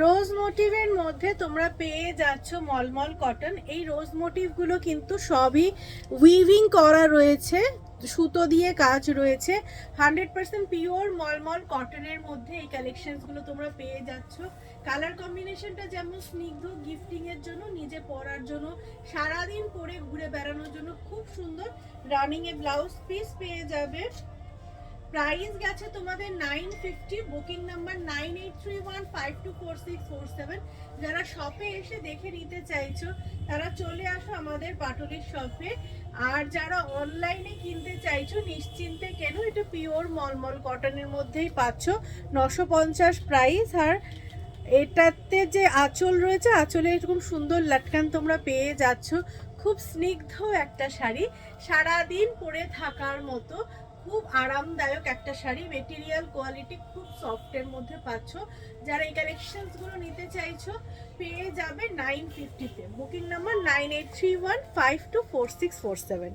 রোজ মোটিভের মধ্যে তোমরা পেয়ে যাচ্ছ মলমল কটন। এই রোজ মোটিভগুলো কিন্তু সবই উইভিং করা রয়েছে, সুতো দিয়ে কাজ রয়েছে। 100% পিওর মলমল কটনের মধ্যে এই কালেকশনসগুলো তোমরা পেয়ে যাচ্ছ। কালার কম্বিনেশনটা যেমন স্নিগ্ধ, গিফটিং এর জন্য, নিজে পরার জন্য, সারাদিন পরে ঘুরে বেড়ানোর জন্য খুব সুন্দর। রানিং এ ব্লাউজ পিস পেয়ে যাবে। প্রাইস গেছে তোমাদের 950। Booking number 9831524647। যারা শপে এসে দেখে নিতে চাইছো তারা চলে আসো আমাদের পাটুলির শপে। আর যারা অনলাইনে কিনতে চাইছো নিশ্চিন্তে কেন, এটা পিওর মলমল কটনের মধ্যেই পাচ্ছ। 950 প্রাইস। আর এটাতে যে আঁচল রয়েছে, আঁচলে এরকম সুন্দর লাটকান তোমরা পেয়ে যাচ্ছ। খুব স্নিগ্ধ একটা শাড়ি, সারাদিন পরে থাকার মতো খুব আরামদায়ক একটা শাড়ি। মেটেরিয়াল কোয়ালিটি খুব সফটের মধ্যে পাচ্ছ। যারা এই কালেকশনসগুলো নিতে চাইছো পেয়ে যাবে 950-তে। Booking number 9831524647।